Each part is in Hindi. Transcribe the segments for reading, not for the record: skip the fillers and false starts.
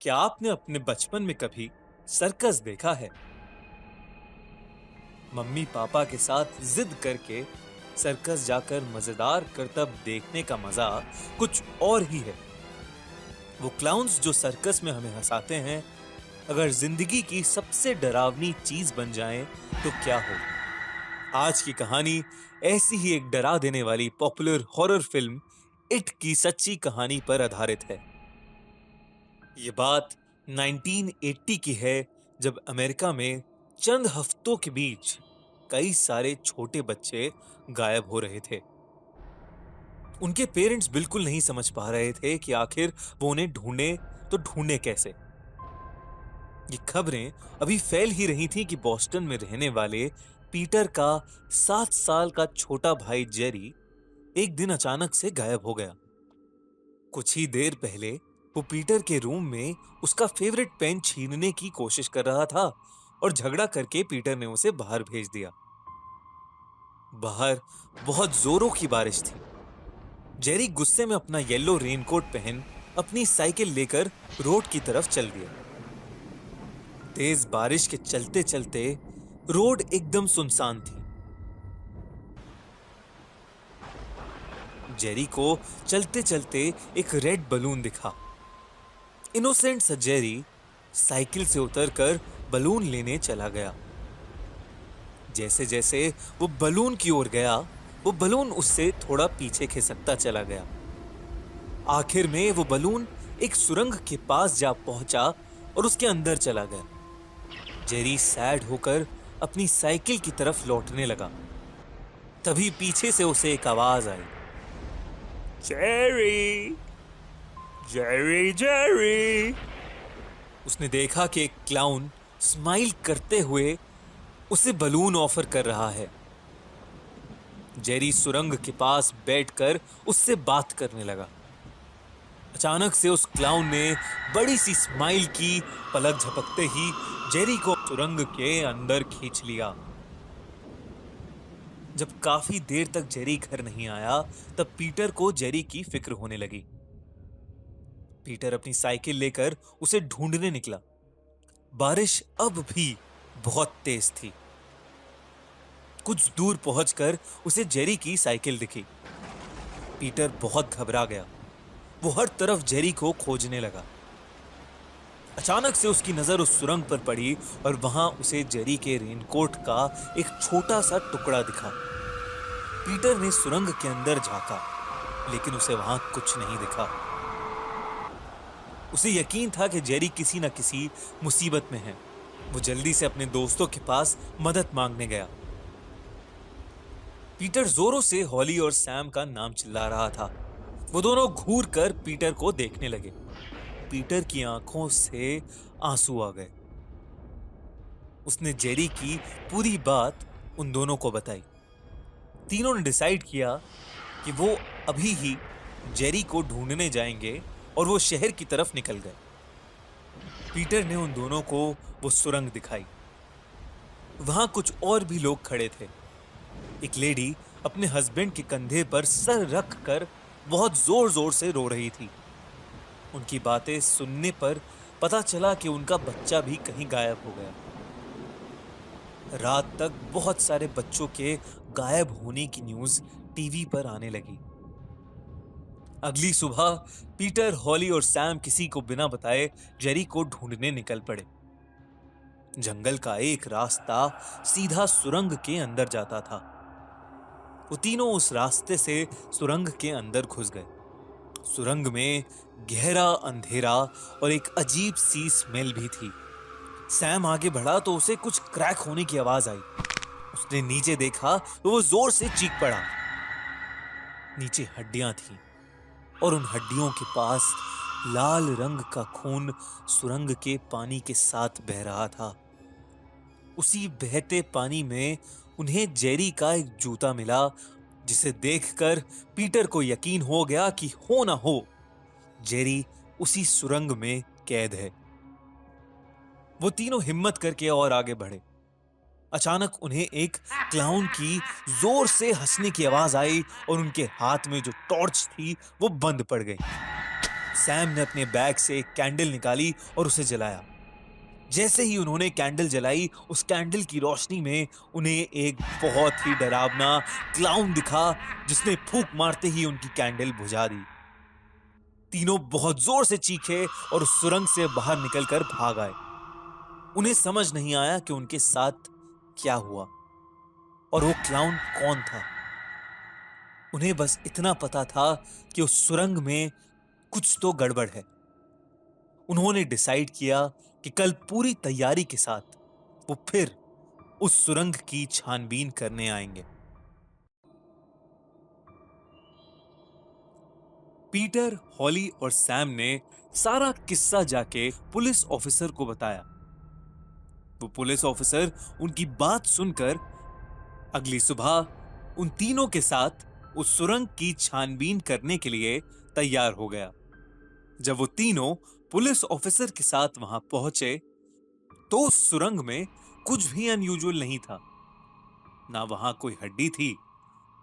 क्या आपने अपने बचपन में कभी सर्कस देखा है? मम्मी पापा के साथ जिद करके सर्कस जाकर मजेदार करतब देखने का मजा कुछ और ही है। वो क्लाउन्स जो सर्कस में हमें हंसाते हैं, अगर जिंदगी की सबसे डरावनी चीज बन जाएं, तो क्या हो? आज की कहानी ऐसी ही एक डरा देने वाली पॉपुलर हॉरर फिल्म इट की सच्ची कहानी पर आधारित है। ये बात 1980 की है, जब अमेरिका में चंद हफ्तों के बीच कई सारे छोटे बच्चे गायब हो रहे थे। उनके पेरेंट्स बिल्कुल नहीं समझ पा रहे थे कि आखिर वो उन्हें ढूंढे तो ढूंढे कैसे। ये खबरें अभी फैल ही रही थी कि बॉस्टन में रहने वाले पीटर का 7 साल का छोटा भाई जेरी एक दिन अचानक से गायब हो गया। कुछ ही देर पहले वो पीटर के रूम में उसका फेवरेट पेन छीनने की कोशिश कर रहा था और झगड़ा करके पीटर ने उसे बाहर भेज दिया। बाहर बहुत जोरों की बारिश थी। जेरी गुस्से में अपना येलो रेनकोट पहन अपनी साइकिल लेकर रोड की तरफ चल दिया। तेज बारिश के चलते चलते रोड एकदम सुनसान थी। जेरी को चलते चलते एक रेड बलून दिखा। इनोसेंट सा जेरी साइकिल से उतरकर बलून लेने चला गया। जैसे जैसे वो बलून की ओर गया, वो बलून उससे थोड़ा पीछे खिसकता चला गया। आखिर में वो बलून एक सुरंग के पास जा पहुंचा और उसके अंदर चला गया। जेरी सैड होकर अपनी साइकिल की तरफ लौटने लगा। तभी पीछे से उसे एक आवाज आई, जेरी, जेरी, जेरी। उसने देखा कि एक क्लाउन स्माइल करते हुए उसे बलून ऑफर कर रहा है। जेरी सुरंग के पास बैठकर उससे बात करने लगा। अचानक से उस क्लाउन ने बड़ी सी स्माइल की। पलक झपकते ही जेरी को सुरंग के अंदर खींच लिया। जब काफी देर तक जेरी घर नहीं आया, तब पीटर को जेरी की फिक्र होने लगी। पीटर अपनी साइकिल लेकर उसे ढूंढने निकला। बारिश अब भी बहुत तेज थी। कुछ दूर पहुंचकर उसे जेरी की साइकिल दिखी। पीटर बहुत घबरा गया। वो हर तरफ जेरी को खोजने लगा। अचानक से उसकी नजर उस सुरंग पर पड़ी और वहां उसे जेरी के रेनकोट का एक छोटा सा टुकड़ा दिखा। पीटर ने सुरंग के अंदर झांका, लेकिन उसे वहां कुछ नहीं दिखा। उसे यकीन था कि जेरी किसी न किसी मुसीबत में है। वो जल्दी से अपने दोस्तों के पास मदद मांगने गया। पीटर जोरों से हॉली और सैम का नाम चिल्ला रहा था। वो दोनों घूर कर पीटर को देखने लगे। पीटर की आंखों से आंसू आ गए। उसने जेरी की पूरी बात उन दोनों को बताई। तीनों ने डिसाइड किया कि वो अभी ही जेरी को ढूंढने जाएंगे और वो शहर की तरफ निकल गए। पीटर ने उन दोनों को वो सुरंग दिखाई। वहां कुछ और भी लोग खड़े थे। एक लेडी अपने हस्बैंड के कंधे पर सर रख कर बहुत जोर जोर से रो रही थी। उनकी बातें सुनने पर पता चला कि उनका बच्चा भी कहीं गायब हो गया। रात तक बहुत सारे बच्चों के गायब होने की न्यूज टीवी पर आने लगी। अगली सुबह पीटर, हॉली और सैम किसी को बिना बताए जेरी को ढूंढने निकल पड़े। जंगल का एक रास्ता सीधा सुरंग के अंदर जाता था। वो तीनों उस रास्ते से सुरंग के अंदर घुस गए। सुरंग में गहरा अंधेरा और एक अजीब सी स्मेल भी थी। सैम आगे बढ़ा तो उसे कुछ क्रैक होने की आवाज आई। उसने नीचे देखा तो वो जोर से चीख पड़ा। नीचे हड्डियां थीं और उन हड्डियों के पास लाल रंग का खून सुरंग के पानी के साथ बह रहा था। उसी बहते पानी में उन्हें जेरी का एक जूता मिला, जिसे देखकर पीटर को यकीन हो गया कि हो ना हो जेरी उसी सुरंग में कैद है। वो तीनों हिम्मत करके और आगे बढ़े। अचानक उन्हें एक क्लाउन की जोर से हंसने की आवाज आई और उनके हाथ में जो टॉर्च थी वो बंद पड़ गई। सैम ने अपने बैग से एक कैंडल निकाली और उसे जलाया। जैसे ही उन्होंने कैंडल जलाई, उस कैंडल की रोशनी में उन्हें एक बहुत ही डरावना क्लाउन दिखा, जिसने फूंक मारते ही उनकी कैंडल बुझा दी। तीनों बहुत जोर से चीखे और उस सुरंग से बाहर निकलकर भाग आए। उन्हें समझ नहीं आया कि उनके साथ क्या हुआ और वो क्लाउन कौन था। उन्हें बस इतना पता था कि उस सुरंग में कुछ तो गड़बड़ है। उन्होंने डिसाइड किया कि कल पूरी तैयारी के साथ वो फिर उस सुरंग की छानबीन करने आएंगे। पीटर, हॉली और सैम ने सारा किस्सा जाके पुलिस ऑफिसर को बताया। वो पुलिस ऑफिसर उनकी बात सुनकर अगली सुबह उन तीनों के साथ उस सुरंग की छानबीन करने के लिए तैयार हो गया। जब वो तीनों पुलिस ऑफिसर के साथ वहां पहुंचे तो उस सुरंग में कुछ भी अनयूजुअल नहीं था। ना वहां कोई हड्डी थी,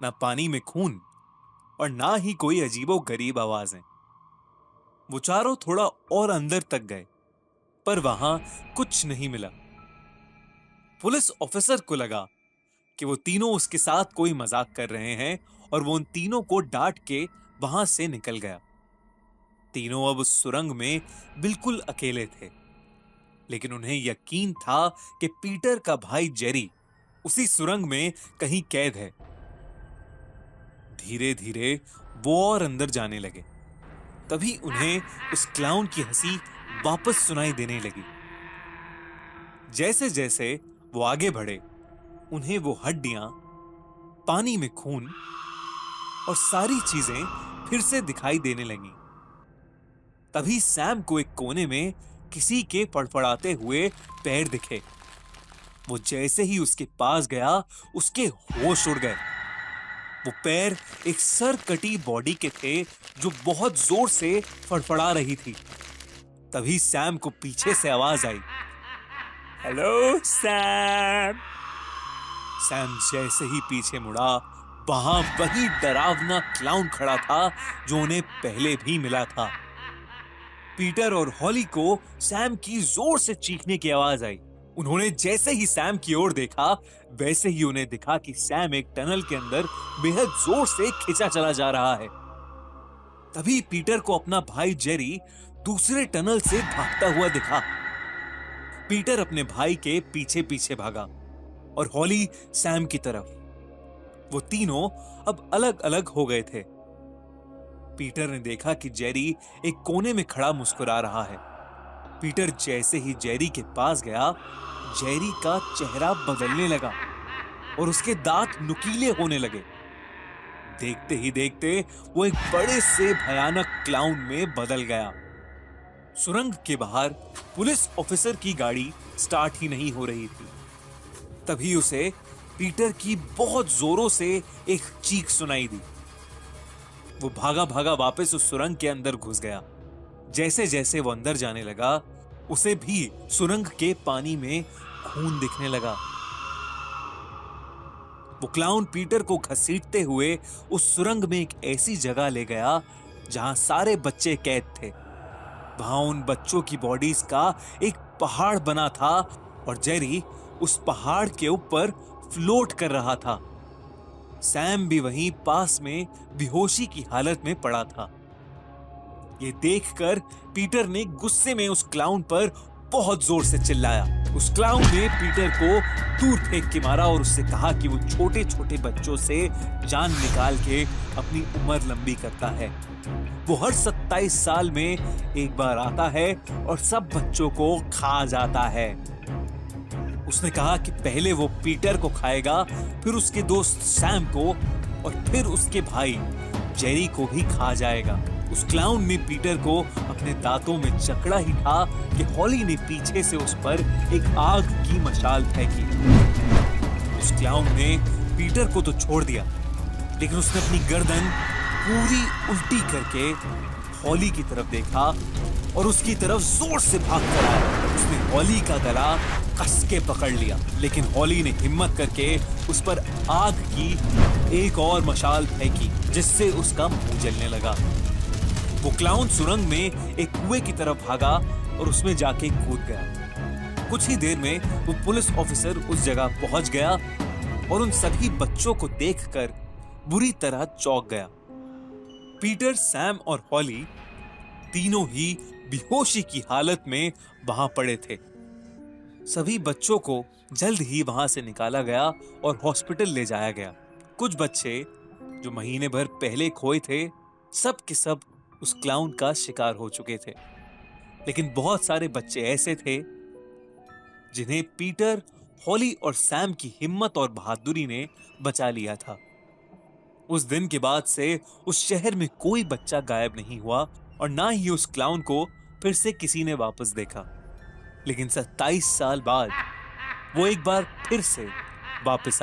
ना पानी में खून, और ना ही कोई अजीबो गरीब आवाजें। वो चारों थोड़ा और अंदर तक गए, पर वहां कुछ नहीं मिला। पुलिस ऑफिसर को लगा कि वो तीनों उसके साथ कोई मजाक कर रहे हैं और वो उन तीनों को डांट के वहां से निकल गया। तीनों अब उस सुरंग में बिल्कुल अकेले थे, लेकिन उन्हें यकीन था कि पीटर का भाई जेरी उसी सुरंग में कहीं कैद है। धीरे धीरे वो और अंदर जाने लगे। तभी उन्हें उस क्लाउन की हंसी वापस सुनाई देने लगी। जैसे जैसे वो आगे बढ़े, उन्हें वो हड्डियां, पानी में खून और सारी चीजें फिर से दिखाई देने लगी। तभी सैम को एक कोने में किसी के फड़फड़ाते हुए पैर दिखे। वो जैसे ही उसके पास गया, उसके होश उड़ गए। वो पैर एक सर कटी बॉडी के थे जो बहुत जोर से फड़फड़ा रही थी। तभी सैम को पीछे से आवाज आई, हेलो सैम। सैम जैसे ही पीछे मुड़ा, वहां वही डरावना क्लाउन खड़ा था जो उन्हें पहले भी मिला था। पीटर और हॉली को सैम की जोर से चीखने की आवाज आई। उन्होंने जैसे ही सैम की ओर देखा, वैसे ही उन्हें दिखा कि सैम एक टनल के अंदर बेहद जोर से खिंचा चला जा रहा है। तभी पीटर को अपना भाई जेरी दूसरे टनल से भागता हुआ दिखा। पीटर अपने भाई के पीछे पीछे भागा और हॉली सैम की तरफ। वो तीनों अब अलग अलग हो गए थे। पीटर ने देखा कि जेरी एक कोने में खड़ा मुस्कुरा रहा है। पीटर जैसे ही जेरी के पास गया, जेरी का चेहरा बदलने लगा और उसके दांत नुकीले होने लगे। देखते ही देखते वो एक बड़े से भयानक क्लाउन में बदल गया। सुरंग के बाहर पुलिस ऑफिसर की गाड़ी स्टार्ट ही नहीं हो रही थी। तभी उसे पीटर की बहुत जोरों से एक चीख सुनाई दी। वो भागा भागा वापस उस सुरंग के अंदर घुस गया। जैसे जैसे वो अंदर जाने लगा, उसे भी सुरंग के पानी में खून दिखने लगा। वो क्लाउन पीटर को घसीटते हुए उस सुरंग में एक ऐसी जगह ले गया जहां सारे बच्चे कैद थे। वहां उन बच्चों की बॉडीज का एक पहाड़ बना था और जेरी उस पहाड़ के ऊपर फ्लोट कर रहा था। सैम भी वहीं पास में बेहोशी की हालत में पड़ा था। ये देखकर पीटर ने गुस्से में उस क्लाउन पर बहुत जोर से चिल्लाया। उस क्लाउन ने पीटर को दूर फेंक के मारा और उससे कहा कि वो छोटे छोटे बच्चों से जान निकाल के अपनी उम्र लंबी करता है। वो हर 27 साल में एक बार आता है और सब बच्चों को खा जाता है। उसने कहा कि पहले वो पीटर को खाएगा, फिर उसके दोस्त सैम को और फिर उसके भाई जेरी को भी खा जाएगा। उस क्लाउन ने पीटर को अपने दांतों में जकड़ा ही था कि हॉली ने पीछे से उस पर एक आग की मशाल फेंकी। उस क्लाउन ने पीटर को तो छोड़ दिया, लेकिन उसने अपनी गर्दन पूरी उल्टी करके हॉली की तरफ देखा और उसकी तरफ जोर से भाग कर आया। उसने हॉली का गला कस के पकड़ लिया, लेकिन हॉली ने हिम्मत करके उस पर आग की एक और मशाल फेंकी, जिससे उसका मुंह जलने लगा। वो क्लाउन सुरंग में एक कुएं की तरफ भागा और उसमें जाके कूद गया। कुछ ही देर में वो पुलिस ऑफिसर उस जगह पहुंच गया और उन सभी बच्चों को देखकर बुरी तरह चौंक गया। पीटर, सैम और हॉली तीनों ही बेहोशी की हालत में वहां पड़े थे। सभी बच्चों को जल्द ही वहां से निकाला गया और हॉस्पिटल ले जाया गया। कुछ बच्चे जो महीने भर पहले खोए थे, सब के सब उस क्लाउन का शिकार हो चुके थे। लेकिन बहुत सारे बच्चे ऐसे थे जिन्हें पीटर, हॉली और सैम की हिम्मत और बहादुरी ने बचा लिया था। उस दिन के बाद से उस शहर में कोई बच्चा गायब नहीं हुआ और ना ही उस क्लाउन को फिर से किसी ने वापस देखा। लेकिन 27 साल बाद वो एक बार फिर से वापस